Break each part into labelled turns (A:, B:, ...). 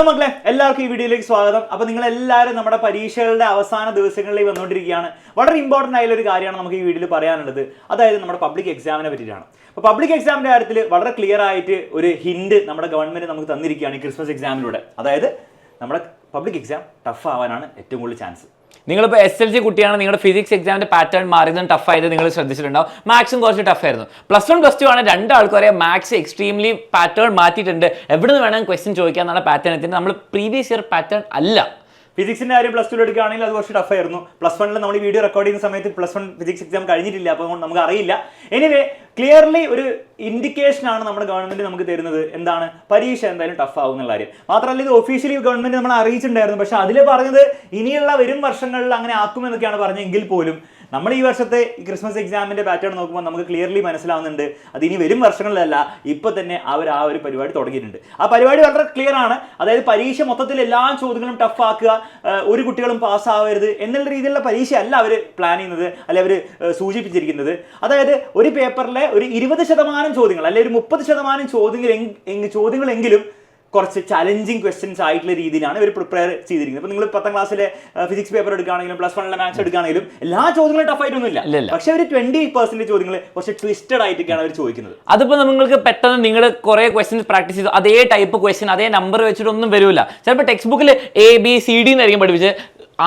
A: മക്കളെ, എല്ലാവർക്കും ഈ വീഡിയോയിലേക്ക് സ്വാഗതം. അപ്പോൾ നിങ്ങൾ എല്ലാവരും നമ്മുടെ പരീക്ഷകളുടെ അവസാന ദിവസങ്ങളിലേക്ക് വന്നുകൊണ്ടിരിക്കുകയാണ്. വളരെ ഇമ്പോർട്ടൻ്റ് ആയുള്ള ഒരു കാര്യമാണ് നമുക്ക് ഈ വീഡിയോയിൽ പറയാനുള്ളത്. അതായത് നമ്മുടെ പബ്ലിക് എക്സാമിനെ പറ്റിയിട്ടാണ്. അപ്പോൾ പബ്ലിക് എക്സാമിൻ്റെ കാര്യത്തിൽ വളരെ ക്ലിയർ ആയിട്ട് ഒരു ഹിന്റ് നമ്മുടെ ഗവൺമെൻറ് നമുക്ക് തന്നിരിക്കുകയാണ് ഈ ക്രിസ്മസ് എക്സാമിലൂടെ. അതായത് നമ്മുടെ പബ്ലിക് എക്സാം ടഫ് ആവാനാണ് ഏറ്റവും കൂടുതൽ ചാൻസ്.
B: നിങ്ങളിപ്പോൾ SLC കുട്ടിയാണ്, നിങ്ങളുടെ ഫിസിക്സ് എക്സാമിന്റെ പാറ്റേൺ മാറിയതും ടഫ് ആയത് നിങ്ങൾ ശ്രദ്ധിച്ചിട്ടുണ്ടാവും. മാത്സും കുറച്ച് ടഫ് ആയിരുന്നു. +1 +2 ആണ് രണ്ടാൾക്കും അറിയാം. മാത്സ് എക്സ്ട്രീംലി പാറ്റേൺ മാറ്റിയിട്ടുണ്ട്. എവിടെ നിന്ന് വേണമെങ്കിൽ ക്വസ്റ്റ്യൻ ചോദിക്കുക എന്നുള്ള പാറ്റേൺ എത്തി. നമ്മൾ പ്രീവിയസ് ഇയർ പാറ്റേൺ അല്ല.
A: ഫിസിക്സിന്റെ കാര്യം +2 എടുക്കുകയാണെങ്കിൽ അത് കുറച്ച് ടഫ് ആയിരുന്നു. +1 നമ്മൾ ഈ വീഡിയോ റെക്കോർഡ് ചെയ്യുന്ന സമയത്ത് +1 ഫിസിക്സ് എക്സാം കഴിഞ്ഞിട്ടില്ല, അപ്പോൾ നമുക്ക് അറിയില്ല. എനിവേ ക്ലിയർലി ഒരു ഇൻഡിക്കേഷൻ ആണ് നമ്മുടെ ഗവൺമെന്റ് നമുക്ക് തരുന്നത്. എന്താണ്? പരീക്ഷ എന്തായാലും ടഫ് ആവും എന്നുള്ള കാര്യം. മാത്രമല്ല ഇത് ഒഫീഷ്യലി ഗവൺമെന്റ് നമ്മൾ അറിയിച്ചിട്ടുണ്ടായിരുന്നു. പക്ഷെ അതിൽ പറഞ്ഞത് ഇനിയുള്ള വരും വർഷങ്ങളിൽ അങ്ങനെ ആക്കുമെന്നൊക്കെയാണ് പറഞ്ഞെങ്കിൽ പോലും നമ്മൾ ഈ വർഷത്തെ ഈ ക്രിസ്മസ് എക്സാമിന്റെ പാറ്റേൺ നോക്കുമ്പോൾ നമുക്ക് ക്ലിയർലി മനസ്സിലാവുന്നുണ്ട് അത് ഇനി വരും വർഷങ്ങളിലല്ല, ഇപ്പൊ തന്നെ അവർ ആ ഒരു പരിപാടി തുടങ്ങിയിട്ടുണ്ട്. ആ പരിപാടി വളരെ ക്ലിയർ ആണ്. അതായത് പരീക്ഷ മൊത്തത്തിൽ എല്ലാ ചോദ്യങ്ങളും ടഫ് ആക്കുക, ഒരു കുട്ടികളും പാസ്സാവരുത് എന്നുള്ള രീതിയിലുള്ള പരീക്ഷ അല്ല അവർ പ്ലാൻ ചെയ്യുന്നത്, അല്ലെ അവർ സൂചിപ്പിച്ചിരിക്കുന്നത്. അതായത് ഒരു പേപ്പറിലെ ഒരു 20% ചോദ്യങ്ങൾ അല്ലെ ഒരു 30% ചോദ്യങ്ങളെങ്കിലും കുറച്ച് ചലഞ്ചിങ് ക്വസ്റ്റ്യൻസ് ആയിട്ടുള്ള രീതിയിലാണ് ഇവർ പ്രിപ്പയർ ചെയ്തിരിക്കുന്നത്. ഇപ്പോൾ നിങ്ങൾ 10ാം ക്ലാസ്സിലെ ഫിസിക്സ് പേപ്പർ എടുക്കുകയാണെങ്കിലും +1 മാത്സ് എടുക്കുകയാണെങ്കിലും എല്ലാ ചോദ്യങ്ങളും ടഫ് ആയിട്ടൊന്നുമില്ല. പക്ഷെ ഒരു 20% ചോദ്യങ്ങൾ കുറച്ച് ട്വിസ്റ്റഡ് ആയിട്ടൊക്കെയാണ് അവർ ചോദിക്കുന്നത്.
B: അതിപ്പോൾ നിങ്ങൾക്ക് പെട്ടെന്ന് നിങ്ങൾ കുറേ ക്വസ്റ്റ്യൻസ് പ്രാക്ടീസ് ചെയ്തു, അതേ ടൈപ്പ് ക്വസ്റ്റ്യൻ അതേ നമ്പർ വെച്ചിട്ടൊന്നും വരില്ല. ചിലപ്പോൾ ടെക്സ്റ്റ് ബുക്കിൽ ABCD എന്നായിരിക്കും പഠിപ്പിച്ച്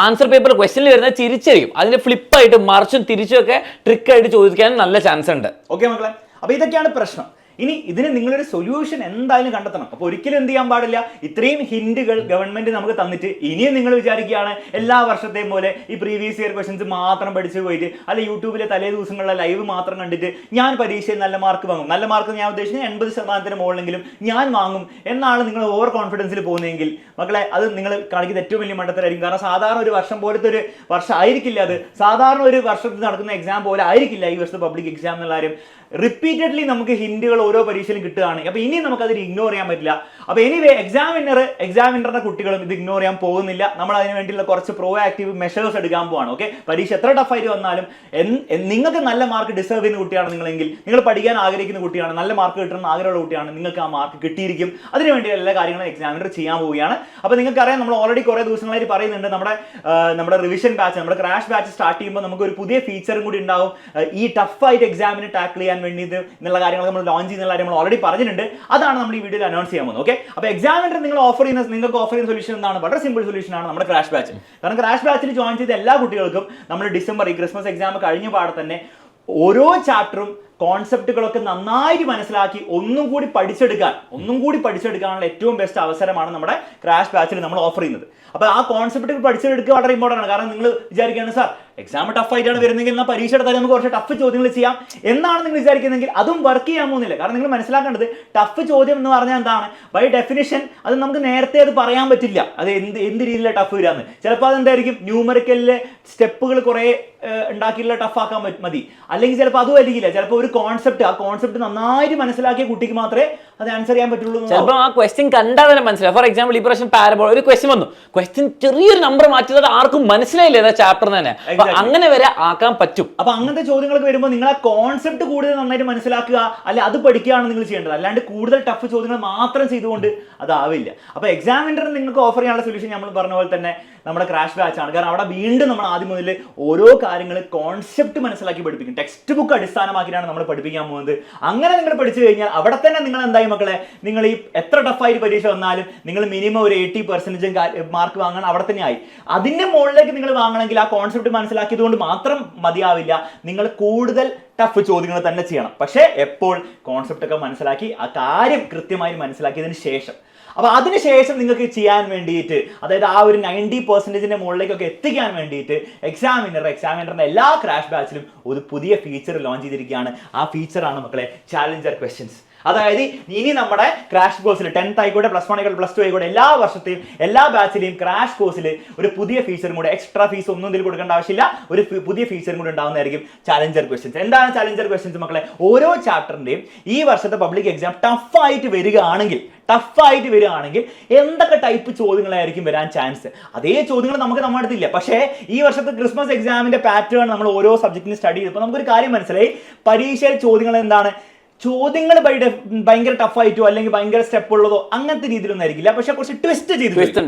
B: ആൻസർ പേപ്പർ ക്വസ്റ്റ്യനിൽ വരുന്നത് ചിരിച്ചായിരിക്കും. അതിന്റെ ഫ്ലിപ്പായിട്ട് മറിച്ചും തിരിച്ചും ഒക്കെ ട്രിക്കായിട്ട് ചോദിക്കാൻ നല്ല ചാൻസ് ഉണ്ട്.
A: ഓക്കെ മക്കളെ, അപ്പോൾ ഇതൊക്കെയാണ് പ്രശ്നം. ഇനി ഇതിന് നിങ്ങളൊരു സൊല്യൂഷൻ എന്തായാലും കണ്ടെത്തണം. അപ്പോൾ ഒരിക്കലും എന്ത് ചെയ്യാൻ പാടില്ല, ഇത്രയും ഹിന്റുകൾ ഗവൺമെന്റ് നമുക്ക് തന്നിട്ട് ഇനിയും നിങ്ങൾ വിചാരിക്കുകയാണ് എല്ലാ വർഷത്തെയും പോലെ ഈ പ്രീവിയസ് ഇയർ ക്വസ്റ്റ്യൻസ് മാത്രം പഠിച്ചു പോയിട്ട് അല്ലെ യൂട്യൂബിലെ തലേ ദിവസങ്ങളിലെ ലൈവ് മാത്രം കണ്ടിട്ട് ഞാൻ പരീക്ഷയിൽ നല്ല മാർക്ക് വാങ്ങും, നല്ല മാർക്ക് ഞാൻ ഉദ്ദേശിക്കുന്നത് 80% മുകളിലെങ്കിലും ഞാൻ വാങ്ങും എന്നാണ് നിങ്ങൾ ഓവർ കോൺഫിഡൻസിൽ പോകുന്നതെങ്കിൽ മക്കളെ അത് നിങ്ങൾ കാണിക്കുന്ന ഏറ്റവും വലിയ മണ്ടത്തരായിരിക്കും. കാരണം സാധാരണ ഒരു വർഷം പോലത്തെ ഒരു വർഷം ആയിരിക്കില്ല അത്. സാധാരണ ഒരു വർഷത്തിൽ നടക്കുന്ന എക്സാം പോലെ ആയിരിക്കില്ല ഈ വർഷത്തെ പബ്ലിക് എക്സാം എന്നുള്ള കാര്യം. റിപ്പീറ്റഡ്ലി നമുക്ക് ഹിന്റുകൾ ഓരോ പരീക്ഷയിലും കിട്ടുകയാണ്. അപ്പോൾ ഇനി നമുക്കതിന് ഇഗ്നോർ ചെയ്യാൻ പറ്റില്ല. അപ്പോൾ എനിവേ എക്സാമിനറുടെ കുട്ടികളും ഇത് ഇഗ്നോർ ചെയ്യാൻ പോകുന്നില്ല. നമ്മൾ അതിന് വേണ്ടിയുള്ള കുറച്ച് പ്രോ ആക്റ്റീവ് മെഷേഴ്സ് എടുക്കാൻ പോവാണ്. ഓക്കെ, പരീക്ഷ എത്ര ടഫായിട്ട് വന്നാലും നിങ്ങൾക്ക് നല്ല മാർക്ക് ഡിസേർവ് ചെയ്യുന്ന കുട്ടിയാണ് നിങ്ങളെങ്കിൽ, നിങ്ങൾ പഠിക്കാൻ ആഗ്രഹിക്കുന്ന കുട്ടിയാണ്, നല്ല മാർക്ക് കിട്ടണമെന്ന് ആഗ്രഹമുള്ള കുട്ടിയാണ്, നിങ്ങൾക്ക് ആ മാർക്ക് കിട്ടിയിരിക്കും. അതിനുവേണ്ടി എല്ലാ കാര്യങ്ങളും എക്സാമിനർ ചെയ്യാൻ പോവുകയാണ്. അപ്പോൾ നിങ്ങൾക്കറിയാം, നമ്മൾ ഓൾറെഡി കുറേ ദിവസങ്ങളായിട്ട് പറയുന്നുണ്ട് നമ്മുടെ റിവിഷൻ ബാച്ച്, നമ്മുടെ ക്രാഷ് ബാച്ച് സ്റ്റാർട്ട് ചെയ്യുമ്പോൾ നമുക്ക് ഒരു പുതിയ ഫീച്ചറും കൂടി ഉണ്ടാവും. ഈ ടഫായിട്ട് എക്സാമിന് ടാക്കിൾ ചെയ്യാൻ വേണ്ടിയിട്ട് എന്നുള്ള കാര്യങ്ങൾ നമ്മൾ ലോഞ്ച് ചെയ്യുന്ന കാര്യം നമ്മൾ ഓൾറെഡി പറഞ്ഞിട്ടുണ്ട്. അതാണ് നമ്മൾ ഈ വീഡിയോയിൽ അനൗൺസ് ചെയ്യാൻ പോകുന്നത്. ഓക്കെ, അപ്പോൾ എക്സാമിനർ നിങ്ങൾക്ക് ഓഫർ ചെയ്യുന്ന സൊല്യൂഷൻ എന്താണ്? വളരെ സിമ്പിൾ സൊല്യൂഷൻ ആണ് നമ്മുടെ ക്രാഷ് ബാച്ച്. കാരണം ക്രാഷ് ബാച്ചിൽ ജോയിൻ ചെയ്ത എല്ലാ കുട്ടികൾക്കും നമ്മൾ ഡിസംബർ ഈ ക്രിസ്മസ് എക്സാം കഴിഞ്ഞ പാടെ തന്നെ ഓരോ ചാപ്റ്ററും കോൺസെപ്റ്റുകളൊക്കെ നന്നായിട്ട് മനസ്സിലാക്കി ഒന്നും കൂടി പഠിച്ചെടുക്കാനുള്ള ഏറ്റവും ബെസ്റ്റ് അവസരമാണ് നമ്മുടെ ക്രാഷ് ബാച്ചിൽ നമ്മൾ ഓഫർ ചെയ്യുന്നത്. അപ്പോൾ ആ കോൺസെപ്റ്റുകൾ പഠിച്ചെടുക്കുക വളരെ ഇമ്പോർട്ടൻ്റ് ആണ്. കാരണം നിങ്ങൾ വിചാരിക്കുകയാണ് സാർ എക്സാം ടഫ് ആയിട്ടാണ് വരുന്നതെങ്കിൽ എന്നാൽ പരീക്ഷയുടെ തരം നമുക്ക് കുറച്ച് ടഫ് ചോദ്യങ്ങൾ ചെയ്യാം എന്നാണ് നിങ്ങൾ വിചാരിക്കുന്നതെങ്കിൽ അതും വർക്ക് ചെയ്യാൻ പോകുന്നില്ല. കാരണം നിങ്ങൾ മനസ്സിലാക്കേണ്ടത് ടഫ് ചോദ്യം എന്ന് പറഞ്ഞാൽ എന്താണ്? ബൈ ഡെഫിനിഷൻ അത് നമുക്ക് നേരത്തെ അത് പറയാൻ പറ്റില്ല അത് എന്ത് രീതിയിലുള്ള ടഫ് വരാമെന്ന്. ചിലപ്പോൾ അതെന്തായിരിക്കും, ന്യൂമറിക്കലിലെ സ്റ്റെപ്പുകൾ കുറേ ഉണ്ടാക്കിയുള്ള ടഫ് ആക്കാൻ മതി. അല്ലെങ്കിൽ ചിലപ്പോൾ അതും ആയിരിക്കില്ല, ചിലപ്പോൾ ആ കോൺസെപ്റ്റ് നന്നായിട്ട് മനസ്സിലാക്കിയ കുട്ടിക്ക് മാത്രമേ അത് ആൻസർ ചെയ്യാൻ പറ്റുള്ളൂ.
B: ചിലപ്പോൾ ആ ക്വസ്റ്റ്യൻ കണ്ടാൽ തന്നെ മനസ്സിലാവും. ഫോർ എക്സാമ്പിൾ ഈ പ്രാവശ്യം പാരബോൾ ഒരു ക്വസ്റ്റ്യൻ വന്നു, ക്വസ്റ്റ്യൻ ചെറിയൊരു നമ്പർ മാറ്റിയത് ആർക്കും മനസ്സിലായില്ല ഏതാ ചാപ്റ്റർ തന്നെ. അങ്ങനെ വരെ ആക്കാൻ പറ്റും.
A: അപ്പൊ അങ്ങനത്തെ ചോദ്യങ്ങൾക്ക് വരുമ്പോൾ നിങ്ങൾ ആ കോൺസെപ്റ്റ് കൂടുതൽ നന്നായിട്ട് മനസ്സിലാക്കുക, അല്ലെ അത് പഠിക്കുകയാണ് നിങ്ങൾ ചെയ്യേണ്ടത്. അല്ലാണ്ട് കൂടുതൽ ടഫ് ചോദ്യങ്ങൾ മാത്രം ചെയ്തുകൊണ്ട് അതാവില്ല. അപ്പൊ എക്സാമിനർ നിങ്ങൾക്ക് ഓഫർ ചെയ്യാനുള്ള സൊല്യൂഷൻ നമ്മൾ പറഞ്ഞ പോലെ തന്നെ നമ്മുടെ ക്രാഷ് ബാച്ച് ആണ്. കാരണം അവിടെ വീണ്ടും നമ്മൾ ആദ്യം മുതൽ ഓരോ കാര്യങ്ങൾ കോൺസെപ്റ്റ് മനസ്സിലാക്കി പഠിപ്പിക്കും. ടെക്സ്റ്റ് ബുക്ക് അടിസ്ഥാനമാക്കിയിട്ടാണ് നമ്മൾ പഠിപ്പിക്കാൻ പോകുന്നത്. അങ്ങനെ നിങ്ങൾ പഠിച്ചു കഴിഞ്ഞാൽ അവിടെ തന്നെ നിങ്ങൾ എന്തായി മക്കളെ, നിങ്ങൾ ഈ എത്ര ടഫായിട്ട് പരീക്ഷ വന്നാലും നിങ്ങൾ മിനിമം ഒരു 80% മാർക്ക് വാങ്ങണം, അവിടെ തന്നെ ആയി. അതിന്റെ മുകളിലേക്ക് നിങ്ങൾ വാങ്ങണമെങ്കിൽ ആ കോൺസെപ്റ്റ് മനസ്സിലാക്കിയത് കൊണ്ട് മാത്രം മതിയാവില്ല, നിങ്ങൾ കൂടുതൽ ടഫ് ചോദ്യങ്ങൾ തന്നെ ചെയ്യണം. പക്ഷേ എപ്പോൾ കോൺസെപ്റ്റ് ഒക്കെ മനസ്സിലാക്കി ആ കാര്യം കൃത്യമായി മനസ്സിലാക്കിയതിന് ശേഷം. അപ്പോൾ അതിനുശേഷം നിങ്ങൾക്ക് ചെയ്യാൻ വേണ്ടിയിട്ട്, അതായത് ആ ഒരു 90% മുകളിലേക്കൊക്കെ എത്തിക്കാൻ വേണ്ടിയിട്ട് എക്സാമിനറിന്റെ എല്ലാ ക്രാഷ് ബാച്ചിലും ഒരു പുതിയ ഫീച്ചർ ലോഞ്ച് ചെയ്തിരിക്കുകയാണ്. ആ ഫീച്ചറാണ് മക്കളെ ചാലഞ്ചർ ക്വസ്റ്റ്യൻസ്. അതായത് ഇനി നമ്മുടെ ക്രാഷ് കോഴ്സിൽ 10th ആയിക്കോട്ടെ, +1 ആയിക്കോട്ടെ, +2 ആയിക്കോട്ടെ, എല്ലാ വർഷത്തെയും എല്ലാ ബാച്ചിലെയും ക്രാഷ് കോഴ്സിൽ ഒരു പുതിയ ഫീച്ചറും കൂടെ, എക്സ്ട്രാ ഫീസ് ഒന്നും ഇതിൽ കൊടുക്കേണ്ട ആവശ്യമില്ല, ഒരു പുതിയ ഫീച്ചറും കൂടെ ഉണ്ടാവുന്നതായിരിക്കും ചാലഞ്ചർ ക്വസ്റ്റ്യൻസ്. എന്താണ് ചാലഞ്ചർ ക്വസ്റ്റ്യൻസ് മക്കളെ? ഓരോ ചാപ്റ്ററിന്റെയും ഈ വർഷത്തെ പബ്ലിക് എക്സാം ടഫായിട്ട് വരികയാണെങ്കിൽ എന്തൊക്കെ ടൈപ്പ് ചോദ്യങ്ങളായിരിക്കും വരാൻ ചാൻസ്? അതേ ചോദ്യങ്ങൾ നമുക്ക് നമ്മുടെ അടുത്തില്ല. പക്ഷേ ഈ വർഷത്തെ ക്രിസ്മസ് എക്സാമിന്റെ പാറ്റേൺ നമ്മൾ ഓരോ സബ്ജക്റ്റിനും സ്റ്റഡി ചെയ്തപ്പോൾ നമുക്കൊരു കാര്യം മനസ്സിലായി. പരീക്ഷയിൽ ചോദ്യങ്ങൾ എന്താണ്? ചോദ്യങ്ങൾ ഭയങ്കര ടഫായിട്ടോ അല്ലെങ്കിൽ ഭയങ്കര സ്റ്റെപ്പ് ഉള്ളതോ അങ്ങനത്തെ രീതിയിലൊന്നും ആയിരിക്കില്ല. പക്ഷെ കുറച്ച് ട്വിസ്റ്റ് ചെയ്ത്,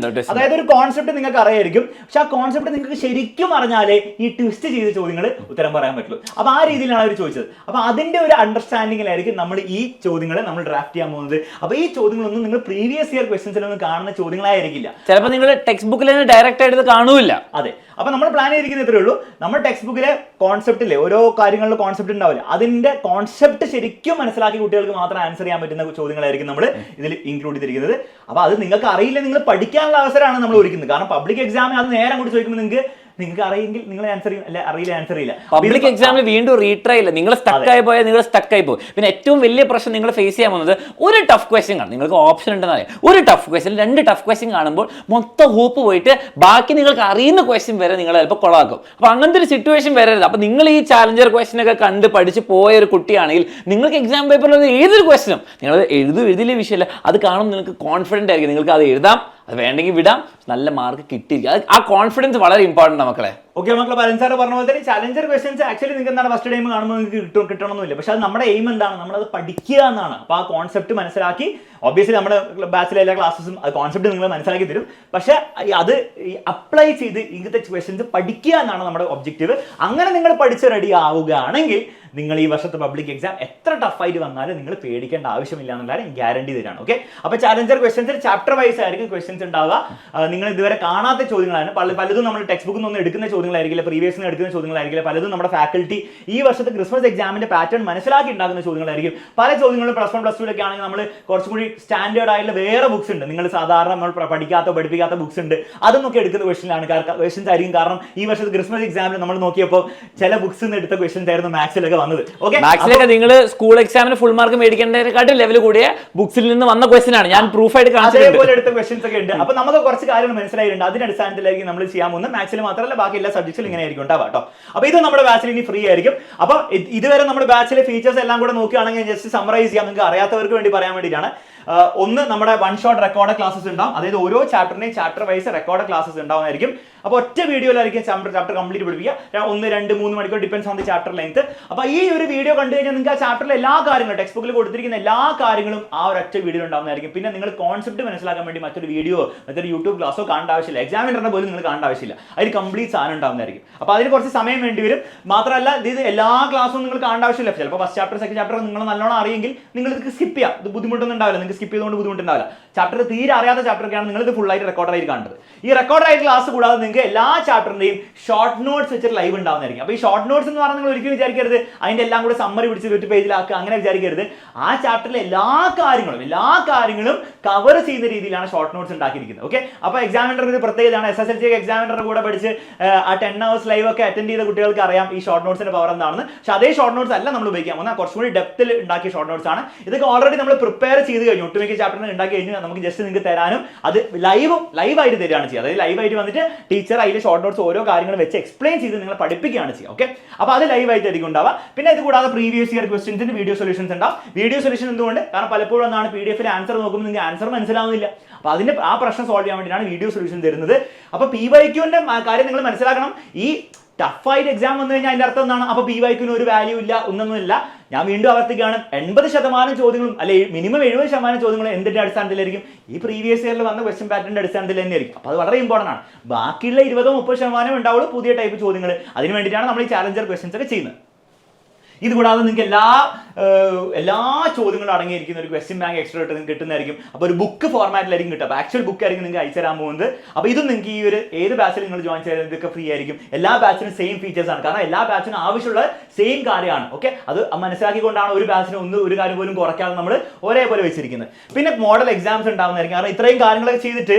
A: അതായത് ഒരു കോൺസെപ്റ്റ് നിങ്ങൾക്ക് അറിയായിരിക്കും, പക്ഷെ ആ കോൺസെപ്റ്റ് നിങ്ങൾക്ക് ശരിക്കും അറിഞ്ഞാലേ ഈ ട്വിസ്റ്റ് ചെയ്ത ചോദ്യങ്ങൾ ഉത്തരം പറയാൻ പറ്റുള്ളൂ. അപ്പൊ ആ രീതിയിലാണ് അവർ ചോദിച്ചത്. അപ്പൊ അതിന്റെ ഒരു അണ്ടർസ്റ്റാൻഡിങ്ങിലായിരിക്കും നമ്മൾ ഈ ചോദ്യങ്ങൾ നമ്മൾ ഡ്രാഫ്റ്റ് ചെയ്യാൻ പോകുന്നത്. അപ്പൊ ഈ ചോദ്യങ്ങളൊന്നും നിങ്ങൾ പ്രീവിയസ് ഇയർ ക്വസ്റ്റൻസിലൊന്നും കാണുന്ന ചോദ്യങ്ങളായിരിക്കില്ല.
B: ചിലപ്പോൾ നിങ്ങൾ ടെക്സ്റ്റ് ബുക്കിൽ ഡയറക്റ്റ് ആയിട്ട് കാണൂല.
A: അതെ. അപ്പൊ നമ്മൾ പ്ലാൻ ചെയ്തിരിക്കുന്നത് ഇത്രേ ഉള്ളൂ. നമ്മൾ ടെക്സ്റ്റ് ബുക്കിലെ കോൺസെപ്റ്റിലെ ഓരോ കാര്യങ്ങളിലെ കോൺസെപ്റ്റ് ഉണ്ടാവില്ല, അതിന്റെ കോൺസെപ്റ്റ് ശരിക്കും മനസ്സിലാക്കി കുട്ടികൾക്ക് മാത്രം ആൻസർ ചെയ്യാൻ പറ്റുന്ന ചോദ്യങ്ങളായിരിക്കും നമ്മൾ ഇതിൽ ഇൻക്ലൂഡ് ചെയ്തിരിക്കുന്നത്. അപ്പൊ അത് നിങ്ങൾക്ക് അറിയില്ല, നിങ്ങൾ പഠിക്കാനുള്ള അവസരമാണ് നമ്മൾ ഒരുക്കുന്നത്. കാരണം പബ്ലിക് എക്സാമിന് അത് നേരെ അങ്ങോട്ട് ചോദിക്കുമ്പോൾ നിങ്ങൾക്ക് അറിയെങ്കിൽ നിങ്ങൾ ആൻസർ ചെയ്യും, അല്ല അറിയില്ല ആൻസർ ചെയ്യില്ല.
B: പബ്ലിക് എക്സാമിൽ വീണ്ടും റീട്രൈ ഇല്ല, നിങ്ങൾ സ്റ്റക്കായി പോയാൽ നിങ്ങൾ സ്റ്റക്കായി പോകും. പിന്നെ ഏറ്റവും വലിയ പ്രശ്നം നിങ്ങൾ ഫേസ് ചെയ്യാൻ പോകുന്നത് ഒരു ടഫ് ക്വസ്റ്റ്യൻ കാണും. നിങ്ങൾക്ക് ഓപ്ഷൻ ഉണ്ടെന്ന് അറിയാം, ഒരു ടഫ് ക്വസ്റ്റ്യൻ 2 ടഫ് ക്വസ്റ്റ്യൻ കാണുമ്പോൾ മൊത്തം ഹോപ്പ് പോയിട്ട് ബാക്കി നിങ്ങൾക്ക് അറിയുന്ന ക്വസ്റ്റ്യൻ വരെ നിങ്ങൾ ചിലപ്പോൾ കൊളാക്കും. അപ്പൊ അങ്ങനത്തെ ഒരു സിറ്റുവേഷൻ വരരുത്. അപ്പൊ നിങ്ങൾ ഈ ചാലഞ്ചർ ക്വസ്റ്റ്യൻ ഒക്കെ കണ്ട് പഠിച്ച് പോയ ഒരു കുട്ടിയാണെങ്കിൽ നിങ്ങൾക്ക് എക്സാം പേപ്പറിൽ ഏതൊരു ക്വസ്റ്റ്യനും നിങ്ങൾ എഴുതിയില്ലേ വിഷയമല്ല, അത് കാണുമ്പോൾ നിങ്ങൾക്ക് കോൺഫിഡന്റ് ആയിരിക്കും, നിങ്ങൾക്ക് അത് എഴുതാം, അത് വേണ്ടെങ്കിൽ വിടാം, നല്ല മാർക്ക് കിട്ടിയിരിക്കും. ആ കോൺഫിഡൻസ് വളരെ ഇമ്പോർട്ടൻ്റ് മക്കളെ.
A: ഓക്കെ മക്കളെ, പരൻ സാർ പറഞ്ഞ പോലെ തന്നെ ചാലഞ്ചർ ക്വസ്റ്റൻസ് ആക്ച്വലി നിങ്ങൾക്ക് എന്താണ് ഫസ്റ്റ് ടൈം കാണുമ്പോൾ നിങ്ങൾക്ക് കിട്ടണമെന്നില്ല. പക്ഷെ അത് നമ്മുടെ എയിം എന്താണ്, നമ്മളത് പഠിക്കുക എന്നാണ്. അപ്പോൾ ആ കോൺസെപ്റ്റ് മനസ്സിലാക്കി, ഒബ്വിയസ്ലി നമ്മുടെ ബാച്ചിലെ എല്ലാ ക്ലാസ്സസും അത് കോൺസെപ്റ്റ് നിങ്ങൾ മനസ്സിലാക്കി തരും. പക്ഷെ അത് അപ്ലൈ ചെയ്ത് ഇങ്ങനത്തെ ക്വസ്റ്റൻസ് പഠിക്കുക എന്നാണ് നമ്മുടെ ഒബ്ജക്റ്റീവ്. അങ്ങനെ നിങ്ങൾ പഠിച്ച് റെഡി ആവുകയാണെങ്കിൽ നിങ്ങൾ ഈ വർഷത്തെ പബ്ലിക് എക്സാം എത്ര ടഫായിട്ട് വന്നാലും നിങ്ങൾ പേടിക്കേണ്ട ആവശ്യമില്ല എന്നുള്ളതാണ് ഗ്യാരണ്ടി തരാണ്. ഓക്കെ. അപ്പോൾ ചാലഞ്ചർ ക്വസ്റ്റൻസിൽ ചാപ്റ്റർ വൈസ് ആയിരിക്കും ക്വസ്റ്റൻസ് ഉണ്ടാവുക. നിങ്ങൾ ഇതുവരെ കാണാത്ത ചോദ്യങ്ങളാണ്. പലതും നമ്മൾ ടെക്സ്റ്റ് ബുക്കിൽ നിന്ന് എടുക്കുന്ന ചോദ്യങ്ങളായിരിക്കില്ല, പ്രീവിയസ് എടുക്കുന്ന ചോദ്യങ്ങളായിരിക്കില്ല. പലതും നമ്മുടെ ഫാക്കൽറ്റി ഈ വർഷത്തെ ക്രിസ്മസ് എക്സാമിന്റെ പാറ്റേൺ മനസ്സിലാക്കി ഉണ്ടാക്കുന്ന ചോദ്യങ്ങളായിരിക്കും. പല ചോദ്യങ്ങളും പ്ലസ് 1 പ്ലസ് 2 ആണെങ്കിൽ നമ്മൾ കുറച്ചും കൂടി സ്റ്റാൻഡേർഡ് ആയിട്ടുള്ള വേറെ ബുക്സ് ഉണ്ട്, നിങ്ങൾ സാധാരണ നമ്മൾ പഠിപ്പിക്കാത്ത ബുക്സ് ഉണ്ട്, അതൊക്കെ എടുക്കുന്ന ക്വസ്റ്റൻസ് ആയിരിക്കും. കാരണം ഈ വർഷത്തെ ക്രിസ്മസ് എക്സാമിൽ നമ്മൾ നോക്കിയപ്പോൾ ചില ബുക്സിൽ നിന്ന് എടുത്ത ക്വസ്റ്റൻസ് ആയിരുന്നു മാത്സിലൊക്കെ വന്നത്.
B: മാത്സിലൊക്കെ നിങ്ങൾ സ്കൂൾ എക്സാമിന് ഫുൾ മാർക്ക് മേടിക്കേണ്ടതിനെക്കാട്ടും ലെവൽ കൂടിയ ബുക്സിൽ നിന്ന് വന്ന ക്വസ്റ്റൻ ആണ്. ഞാൻ പ്രൂഫ് ആയിട്ട്
A: അതേപോലെ എടുത്ത ക്വസ്റ്റൻസ് ഒക്കെ ഉണ്ട്. അപ്പൊ നമുക്ക് കുറച്ച് കാര്യങ്ങൾ മനസ്സിലായിട്ടുണ്ട്. അതിന്റെ അടിസ്ഥാനത്തിലായിരിക്കും നമ്മൾ ചെയ്യാൻ പോകുന്നത്. മാത്സിൽ മാത്രമല്ല ബാക്കി എല്ലാ സബ്ജക്ട്സിലും ഇങ്ങനെ ആയിരിക്കും ഉണ്ടാവുക കേട്ടോ. അപ്പൊ ഇത് നമ്മുടെ ബാച്ചിൽ ഇനി ഫ്രീ ആയിരിക്കും. അപ്പൊ ഇതുവരെ നമ്മുടെ ബാച്ചിലെ ഫീച്ചേഴ്സ് എല്ലാം കൂടെ നോക്കുകയാണെങ്കിൽ ജസ്റ്റ് സമ്മറൈസ് ചെയ്യാം, നിങ്ങൾക്ക് അറിയാത്തവർക്ക് വേണ്ടി പറയാൻ വേണ്ടിയിട്ടാണ്. ഒന്ന്, നമ്മുടെ 1 ഷോട്ട് റെക്കോർഡ് ക്ലാസ്സസ് ഉണ്ടാവും. അതായത് ഓരോ ചാപ്റ്ററിനെയും ചാപ്റ്റർ വൈസ് റെക്കോർഡ് ക്ലാസ്സസ് ഉണ്ടാവുന്നതായിരിക്കും. അപ്പോൾ ഒറ്റ വീഡിയോയിലായിരിക്കും ചാപ്റ്റർ കംപ്ലീറ്റ് പഠിപ്പിക്കുക. 1, 2, 3 മണിക്കൂർ depends on the chapter length. അപ്പോൾ ഈ ഒരു വീഡിയോ കണ്ടു കഴിഞ്ഞാൽ നിങ്ങൾക്ക് ആ ചാപ്റ്ററിലെ എല്ലാ കാര്യങ്ങളും ടെക്സ്റ്റ് ബുക്കിൽ കൊടുത്തിരിക്കുന്ന എല്ലാ കാര്യങ്ങളും ആ ഒരൊറ്റ വീഡിയോ ഉണ്ടാവുന്നതായിരിക്കും. പിന്നെ നിങ്ങൾ കോൺസെപ്റ്റ് മനസ്സിലാക്കാൻ വേണ്ടി മറ്റൊരു വീഡിയോ, മറ്റൊരു യൂട്യൂബ് ക്ലാസ്സോ കാണേണ്ട ആവശ്യമില്ല. എക്സാമിനറിനെ പോലും നിങ്ങൾ കാണേണ്ട ആവശ്യമില്ല. അതിൽ കംപ്ലീറ്റ് സാധനം ഉണ്ടാവുന്നതായിരിക്കും. അപ്പോൾ അതിന് കുറച്ച് സമയം വേണ്ടി വരും. മാത്രമല്ല ഇത് എല്ലാ ക്ലാസ്സും നിങ്ങൾ കാണേണ്ട ആവശ്യമില്ല. ചിലപ്പോൾ ഫസ്റ്റ് ചാപ്റ്റർ സെക്കൻഡ് ചാപ്റ്റർ നിങ്ങൾ നല്ലോണം അറിയെങ്കിൽ നിങ്ങൾ ഇത് സ്കിപ്പ് ചെയ്യാം. ഇത് ബുദ്ധിമുട്ടൊന്നും ഉണ്ടാവില്ല, നിങ്ങൾക്ക് സ്കിപ്പ് ചെയ്തുകൊണ്ട് ബുദ്ധിമുട്ടുണ്ടാവില്ല. ചാപ്റ്റർ തീരെ അറിയാത്ത ചാപ്റ്ററൊക്കെയാണ് നിങ്ങൾ ഇത് ഫുൾ ആയിട്ട് റെക്കോർഡായി കാണുന്നത്. ഈ റെക്കോർഡായിട്ട് ക്ലാസ് കൂടാതെ നിങ്ങൾക്ക് എല്ലാ ചാപ്റ്ററിന്റെയും ഷോർട്ട് നോട്ട്സ് വെച്ചിട്ട് ലൈവ് ഉണ്ടാവുന്നതായിരിക്കും. അപ്പോൾ ഈ ഷോർട്ട് നോട്ട്സ് എന്ന് പറഞ്ഞാൽ നിങ്ങൾ ഒരിക്കലും വിചാരിക്കരുത് അതിന്റെ എല്ലാം കൂടെ സമ്മറി പിടിച്ച് ഒരു പേജിലാക്കുക, അങ്ങനെ വിചാരിക്കരുത്. ആ ചാപ്റ്ററിലെ എല്ലാ കാര്യങ്ങളും കവർ ചെയ്യുന്ന രീതിയിലാണ് ഷോർട്ട് നോട്ട്സ് ഉണ്ടാക്കിയിരിക്കുന്നത്. ഓക്കെ. അപ്പോൾ എക്സാമിനർ ഇത് പ്രത്യേകതയാണ്. SSLC എക്സാമിനറുടെ കൂടെ പഠിച്ച് ആ 10 hours ലൈവ് ഒക്കെ അറ്റൻഡ് ചെയ്ത കുട്ടികൾക്ക് അറിയാം ഈ ഷോർട്ട് നോട്ട്സിന്റെ പവർ എന്താണെന്ന്. പക്ഷേ അതേ ഷോർട്ട് നോട്ട്സ് അല്ല നമ്മൾ ഉപയോഗിക്കാൻ പോകുന്നത്, കുറച്ചും കൂടി ഡെപ്തിൽ ഉണ്ടാക്കിയ ഷോർട്ട് നോട്ട്സ് ആണ്. ഇതൊക്കെ ഓൾറെഡി നമ്മൾ പ്രിപ്പയർ ചെയ്ത് കഴിഞ്ഞു. ഒട്ടുമിക്ക ചാപ്റ്ററിന് ഉണ്ടാക്കി കഴിഞ്ഞു. നമുക്ക് ജസ്റ്റ് നിങ്ങൾക്ക് തരാനും അത് ലൈവായിട്ട് തരികയാണ് ചെയ്യുക. അതായത് ലൈവായിട്ട് വന്നിട്ട് ടീച്ചർ അതിൽ ഷോർട്ട് നോട്ട്സ് ഓരോ കാര്യങ്ങൾ വെച്ച് എക്സ്പ്ലെയിൻ ചെയ്ത് നിങ്ങളെ പഠിപ്പിക്കുകയാണ് ചെയ്യുക. ഓക്കെ. അപ്പോൾ അത് ലൈവായിട്ട് ആയിരിക്കും ഉണ്ടാവുക. പിന്നെ ഇത് കൂടാതെ പ്രീവിയസ് ഇയർ ക്വസ്റ്റ്യൻസിന്റെ വീഡിയോ സൊല്യൂഷൻസ് ഉണ്ടാവും. വീഡിയോ സൊല്യൂഷൻ എന്തുകൊണ്ട്? കാരണം പലപ്പോഴും എന്താണ് PDF ആൻസർ നോക്കുമ്പോൾ നിങ്ങൾക്ക് ആൻസർ മനസ്സിലാവുന്നില്ല. അപ്പോൾ അതിന്റെ ആ പ്രശ്നം സോൾവ് ചെയ്യാൻ വേണ്ടിയാണ് വീഡിയോ സൊല്യൂഷൻ തരുന്നത്. അപ്പോൾ PYQന്റെ കാര്യം നിങ്ങൾ മനസ്സിലാക്കണം. ഈ ടഫായിട്ട് എക്സാം വന്നു കഴിഞ്ഞാൽ അതിന്റെ അർത്ഥം എന്താണ്? അപ്പോൾ PYQന് ഒരു വാല്യൂ ഇല്ല, ഒന്നൊന്നുമില്ല. ഞാൻ വീണ്ടും ആവർത്തിക്കുകയാണ്, 80% ചോദ്യങ്ങളും അല്ലെ മിനിമം 70% ചോദ്യങ്ങളും എന്തിന്റെ അടിസ്ഥാനത്തിലായിരിക്കും? ഈ പ്രീവിയസ് ഇയറിൽ വന്ന ക്വസ്റ്റ്യൻ പാറ്റേണിന്റെ അടിസ്ഥാനത്തിൽ തന്നെയായിരിക്കും. അപ്പോൾ അത് വളരെ ഇമ്പോർട്ടൻ്റ് ആണ്. ബാക്കിയുള്ള 20-30% ഉണ്ടാവുള്ളൂ പുതിയ ടൈപ്പ് ചോദ്യങ്ങൾ. അതിന് വേണ്ടിയിട്ടാണ് നമ്മൾ ഈ ചാലഞ്ചർ ക്വസ്റ്റ്യൻസ് ഒക്കെ ചെയ്യുന്നത്. ഇത് കൂടാതെ നിങ്ങൾക്ക് എല്ലാ ചോദ്യങ്ങളും അടങ്ങിയിരിക്കുന്ന ഒരു ക്വസ്റ്റ്യൻ ബാങ്ക് എക്സ്ട്രാ നിങ്ങൾക്ക് കിട്ടുന്നതായിരിക്കും. അപ്പോൾ ഒരു ബുക്ക് ഫോർമാറ്റിലായിരിക്കും കിട്ടുക. അപ്പോൾ ആക്ച്വൽ ബുക്ക് ആയിരിക്കും നിങ്ങൾക്ക് അയച്ചു തരാൻ പോകുന്നത്. അപ്പോൾ ഇതും നിങ്ങൾക്ക് ഈ ഒരു ഏത് ബാച്ചിൽ നിങ്ങൾ ജോയിൻ ചെയ്താൽ ഇതൊക്കെ ഫ്രീ ആയിരിക്കും. എല്ലാ ബാച്ചിനും സെയിം ഫീച്ചേഴ്സ് ആണ്. കാരണം എല്ലാ ബാച്ചിനും ആവശ്യമുള്ള സെയിം കാര്യമാണ്. ഓക്കെ. അത് മനസ്സിലാക്കിക്കൊണ്ടാണ് ഒരു ബാച്ചിന് ഒരു കാര്യം പോലും കുറയ്ക്കാതെ നമ്മൾ ഒരേപോലെ വെച്ചിരിക്കുന്നത്. പിന്നെ മോഡൽ എക്സാംസ് ഉണ്ടാവുന്നതായിരിക്കും. കാരണം ഇത്രയും കാര്യങ്ങളൊക്കെ ചെയ്തിട്ട്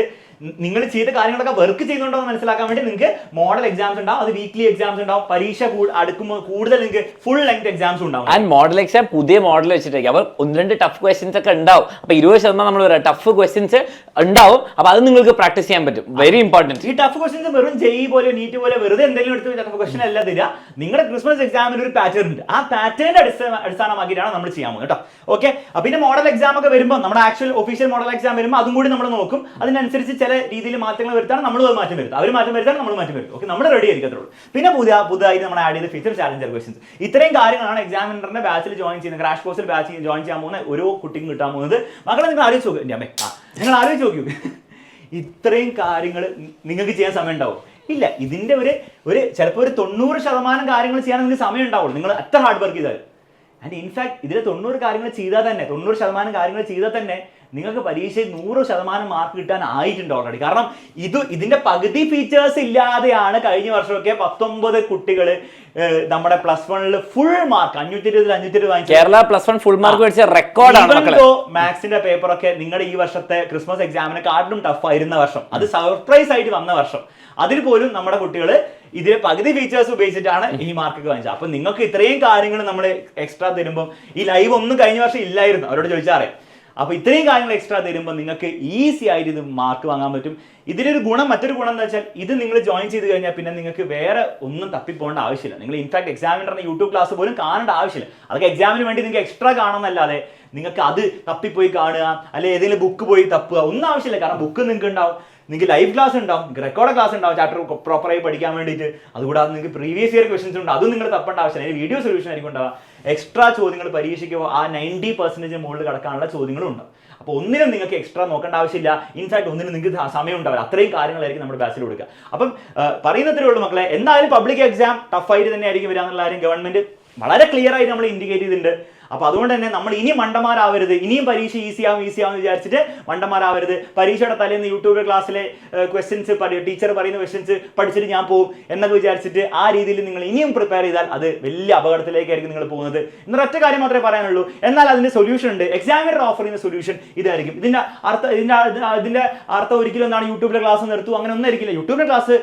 A: നിങ്ങൾ ചെയ്ത കാര്യങ്ങളൊക്കെ വർക്ക് ചെയ്യുന്നുണ്ടോ എന്ന് മനസ്സിലാക്കാൻ വേണ്ടി നിങ്ങൾക്ക് മോഡൽ എക്സാംസ് ഉണ്ടാവും. അത് വീക്ക്ലി എക്സാംസ് ഉണ്ടാവും. പരീക്ഷ അടുക്കുമ്പോൾ കൂടുതൽ നിങ്ങൾക്ക് ഫുൾ ലെങ്ത് എക്സാംസ് ഉണ്ടാവും.
B: ആൻഡ് മോഡൽ എക്സാം പുതിയ മോഡൽ വെച്ചിട്ടേക്കും. അപ്പോൾ 1-2 ടഫ് ക്വസ്റ്റ്യൻസ് ഒക്കെ ഉണ്ടാവും. അപ്പോൾ 20% നമ്മൾ പറയാം ടഫ് ക്വസ്റ്റ്യൻസ് ഉണ്ടാവും. അപ്പോൾ അത് നിങ്ങൾക്ക് പ്രാക്ടീസ് ചെയ്യാൻ പറ്റും. Very important.
A: ഈ ടഫ് ക്വസ്റ്റ്യൻസ് വെറും JEE പോലെ നീറ്റ് പോലെ വെറുതെ എന്തെങ്കിലും എടുത്ത് ടഫ് ക്വസ്റ്റ്യൻ അല്ല തരിക. നിങ്ങളുടെ ക്രിസ്മസ് എക്സാമിന് ഒരു പാറ്റേൺ ഉണ്ട്. ആ പാറ്റേണിന്റെ അടിസ്ഥാനമാക്കിയിട്ടാണ് നമ്മൾ ചെയ്യാൻ പോകുന്നത് കേട്ടോ. ഓക്കെ. പിന്നെ മോഡൽ എക്സാം ഒക്കെ വരുമ്പോൾ നമ്മുടെ ആക്ച്വൽ ഒഫീഷ്യൽ മോഡൽ എക്സാം വരുമ്പോൾ അതും കൂടി നമ്മൾ നോക്കും. അതിനനുസരിച്ച് ചില ചില രീതിയിൽ മാറ്റങ്ങൾ വരുത്താണ്, നമ്മൾ മാറ്റം വരുത്തും, അവർ മാറ്റം വരുത്താണ്, നമ്മൾ മാറ്റം വരുത്തും. ഓക്കെ, നമ്മൾ റെഡി ആയിരിക്കത്തുള്ളൂ. പിന്നെ പുതുതായിട്ട് നമ്മൾ ആഡ് ചെയ്ത ഫീച്ചർ ചാലഞ്ചർ ക്വസ്റ്റൻസ്. ഇത്രയും കാര്യങ്ങളാണ് എക്സാമിനറിന്റെ ബാച്ചിൽ ജോയിൻ ചെയ്യുന്ന, ക്രാഷ് കോഴ്സിൽ ബാച്ച് ജോയിൻ ചെയ്യാൻ പോകുന്ന ഓരോ കുട്ടിക്കും കിട്ടാൻ പോകുന്നത്. മക്കളെ നിങ്ങൾ ആലോചിച്ച് നോക്കൂ, എൻ്റെ അമ്മേ, നിങ്ങൾ ആലോചിച്ച് നോക്കൂ, ഇത്രയും കാര്യങ്ങൾ നിങ്ങൾക്ക് ചെയ്യാൻ സമയം ഉണ്ടാവും? ഇല്ല. ഇതിന്റെ ഒരു ചിലപ്പോൾ ഒരു 90% കാര്യങ്ങൾ ചെയ്യാൻ നിങ്ങൾക്ക് സമയം ഉണ്ടാവുള്ളൂ, നിങ്ങൾ എത്ര ഹാർഡ് വർക്ക് ചെയ്താൽ. ആൻഡ് ഇൻഫാക്ട് ഇതിൽ 90 കാര്യങ്ങൾ ചെയ്താൽ തന്നെ 90% കാര്യങ്ങൾ ചെയ്താൽ തന്നെ നിങ്ങൾക്ക് പരീക്ഷയിൽ 100% മാർക്ക് കിട്ടാൻ ആയിട്ടുണ്ട് ഓൾറെഡി. കാരണം ഇതിന്റെ പകുതി ഫീച്ചേഴ്സ് ഇല്ലാതെയാണ് കഴിഞ്ഞ വർഷമൊക്കെ 19 കുട്ടികൾ നമ്മുടെ +1 ഫുൾ മാർക്ക് 520 വാങ്ങിച്ചു.
B: കേരള +1 ഫുൾ മാർക്ക് മേടിച്ച റെക്കോർഡാണ്.
A: മാത്സിന്റെ പേപ്പറൊക്കെ നിങ്ങളുടെ ഈ വർഷത്തെ ക്രിസ്മസ് എക്സാമിനെ കാട്ടിലും ടഫ് ആയിരുന്ന വർഷം, അത് സർപ്രൈസ് ആയിട്ട് വന്ന വർഷം, അതിൽ പോലും നമ്മുടെ കുട്ടികൾ ഇതിലെ പകുതി ഫീച്ചേഴ്സ് ഉപയോഗിച്ചിട്ടാണ് ഈ മാർക്ക് വാങ്ങിച്ചത്. അപ്പൊ നിങ്ങൾക്ക് ഇത്രയും കാര്യങ്ങൾ നമ്മൾ എക്സ്ട്രാ തരുമ്പോൾ, ഈ ലൈവ് ഒന്നും കഴിഞ്ഞ വർഷം ഇല്ലായിരുന്നു, അവരോട് ചോദിച്ചാൽ അറിയാം. അപ്പോൾ ഇത്രയും കാര്യങ്ങൾ എക്സ്ട്രാ തരുമ്പോൾ നിങ്ങൾക്ക് ഈസി ആയിട്ട് ഇത് മാർക്ക് വാങ്ങാൻ പറ്റും. ഇതിലൊരു ഗുണം, മറ്റൊരു ഗുണം എന്ന് വെച്ചാൽ ഇത് നിങ്ങൾ ജോയിൻ ചെയ്ത് കഴിഞ്ഞാൽ പിന്നെ നിങ്ങൾക്ക് വേറെ ഒന്നും തപ്പിപ്പോകേണ്ട ആവശ്യമില്ല. നിങ്ങൾ ഇൻഫാക്ട് എക്സാമിനറിന്റെ യൂട്യൂബ് ക്ലാസ് പോലും കാണേണ്ട ആവശ്യമില്ല. അതൊക്കെ എക്സാമിന് വേണ്ടി നിങ്ങൾക്ക് എക്സ്ട്രാ കാണുന്നല്ലാതെ നിങ്ങൾക്ക് അത് തപ്പിപ്പോയി കാണുക, അല്ലെങ്കിൽ ഏതെങ്കിലും ബുക്ക് പോയി തപ്പുക ഒന്നും ആവശ്യമില്ല. കാരണം ബുക്ക് നിങ്ങൾക്ക് ഉണ്ടാവും, നിങ്ങൾക്ക് ലൈവ് ക്ലാസ് ഉണ്ടാവും, നിങ്ങൾക്ക് റെക്കോർഡ് ക്ലാസ് ഉണ്ടാവും ചാപ്റ്റർ പ്രോപ്പറായി പഠിക്കാൻ വേണ്ടിയിട്ട്. അതുകൂടാതെ നിങ്ങൾക്ക് പ്രീവിയസ് ഇയർ ക്വസ്റ്റൻസ് ഉണ്ട്, അതും നിങ്ങൾ തപ്പേണ്ട ആവശ്യമില്ല. വീഡിയോ സൊല്യൂഷൻ ആയിരിക്കും ഉണ്ടാവുക. എക്സ്ട്രാ ചോദ്യങ്ങൾ പരീക്ഷയ്ക്ക് ആ 90% മുകളിൽ കടക്കാനുള്ള ചോദ്യങ്ങളും ഉണ്ടാവും. അപ്പോൾ ഒന്നിനും നിങ്ങൾക്ക് എക്സ്ട്രാ നോക്കേണ്ട ആവശ്യമില്ല. ഇൻഫാക്ട് ഒന്നിനും നിങ്ങൾക്ക് സമയം ഉണ്ടാവില്ല. അത്രയും കാര്യങ്ങളായിരിക്കും നമ്മുടെ ബാച്ചിൽ കൊടുക്കുക. അപ്പം പറയുന്നത്രേ ഉള്ളൂ മക്കളെ, എന്തായാലും പബ്ലിക് എക്സാം ടഫായിട്ട് തന്നെ ആയിരിക്കും വരിക എന്നുള്ള കാര്യം ഗവൺമെന്റ് വളരെ ക്ലിയർ ആയിട്ട് നമ്മൾ ഇൻഡിക്കേറ്റ് ചെയ്തിട്ടുണ്ട്. അപ്പോൾ അതുകൊണ്ട് തന്നെ നമ്മൾ ഇനി മണ്ടന്മാരാവരുത്, ഇനിയും പരീക്ഷ ഈസിയാവും വിചാരിച്ചിട്ട് മണ്ടന്മാരാവരുത്. പരീക്ഷയുടെ തലേന്ന് യൂട്യൂബ് ക്ലാസ്സിലെ ക്വസ്റ്റ്യൻസ് ടീച്ചർ പറയുന്ന ക്വസ്റ്റ്യൻസ് പഠിച്ചിട്ട് ഞാൻ പോകും എന്നൊക്കെ വിചാരിച്ചിട്ട് ആ രീതിയിൽ നിങ്ങൾ ഇനിയും പ്രിപ്പയർ ചെയ്താൽ അത് വലിയ അപകടത്തിലേക്കായിരിക്കും നിങ്ങൾ പോകുന്നത്. ഇന്നൊരു ഒറ്റ കാര്യം മാത്രമേ പറയാനുള്ളൂ, എന്നാൽ അതിന്റെ സൊല്യൂഷൻ ഉണ്ട്. എക്സാമിനർ ഓഫർ ചെയ്യുന്ന സൊല്യൂഷൻ ഇതായിരിക്കും. ഇതിന്റെ അർത്ഥം ഒരിക്കലും എന്താണ് യൂട്യൂബിലെ ക്ലാസ് നിർത്തും, അങ്ങനെ ഒന്നും ആയിരിക്കില്ല. യൂട്യൂബിലെ ക്ലാസ്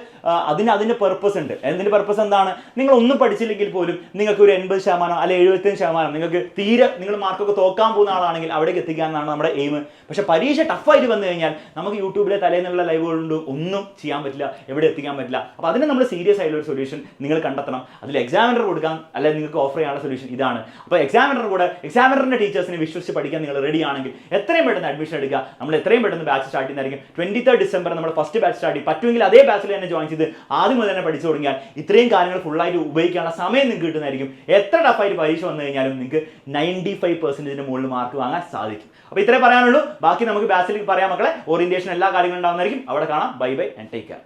A: അതിന്റെ പർപ്പസ് ഉണ്ട്. അതിന്റെ പർപ്പസ് എന്താണ്? നിങ്ങൾ ഒന്നും പഠിച്ചില്ലെങ്കിൽ പോലും നിങ്ങൾക്ക് ഒരു 80% അല്ലെങ്കിൽ 75% നിങ്ങൾക്ക് തീരെ നിങ്ങൾ മാർക്കൊക്കെ തോക്കാൻ പോകുന്ന ആളാണെങ്കിൽ അവിടേക്ക് എത്തിക്കാനാണ് നമ്മുടെ എയിം. പക്ഷെ പരീക്ഷ ടഫായിട്ട് വന്നു കഴിഞ്ഞാൽ നമുക്ക് യൂട്യൂബിലെ തലേന്നുള്ള ലൈവുകളുണ്ട്, ഒന്നും ചെയ്യാൻ പറ്റില്ല, എവിടെ എത്തിക്കാൻ പറ്റില്ല. അപ്പോൾ അതിന് നമ്മൾ സീരിയസ് ആയിട്ടുള്ള ഒരു സൊല്യൂഷൻ നിങ്ങൾ കണ്ടെത്തണം. അതിൽ എക്സാമിനർ കൊടുക്കാൻ അല്ലെങ്കിൽ നിങ്ങൾക്ക് ഓഫർ ചെയ്യാനുള്ള സൊല്യൂഷൻ ഇതാണ്. അപ്പോൾ എക്സാമിനറിന്റെ ടീച്ചേഴ്സിനെ വിശ്വസിച്ച് പഠിക്കാൻ നിങ്ങൾ റെഡി ആണെങ്കിൽ എത്രയും പെട്ടെന്ന് അഡ്മിഷൻ എടുക്കുക. നമ്മൾ എത്രയും പെട്ടെന്ന് ബാച്ച് സ്റ്റാർട്ട് ചെയ്യുന്നതായിരിക്കും. 23 ഡിസംബർ നമ്മൾ ഫസ്റ്റ് ബാച്ച് സ്റ്റാർട്ട് ചെയ്യും. പറ്റുമെങ്കിൽ അതേ ബാച്ചിൽ തന്നെ ജോയിൻ ചെയ്ത് ആദ്യം മുതൽ തന്നെ പഠിച്ചു തുടങ്ങിയാൽ ഇത്രയും കാര്യങ്ങൾ ഫുള്ളായിട്ട് ഉപയോഗിക്കാനുള്ള സമയം നിങ്ങൾക്ക് കിട്ടുന്നതായിരിക്കും. എത്ര ടഫായിട്ട് പരീക്ഷ വന്നു കഴിഞ്ഞാലും നിങ്ങൾക്ക് 95% മുകളിൽ മാർക്ക് വാങ്ങാൻ സാധിക്കും. അപ്പോൾ ഇത്രേ പറയാനുള്ളൂ. ബാക്കി നമുക്ക് ബാച്ചിലേക്ക് പറയാം മക്കളെ. ഓറിയന്റേഷൻ എല്ലാ കാര്യങ്ങളും ഉണ്ടാവുന്നതായിരിക്കും. അവിടെ കാണാം. Bye bye and take care.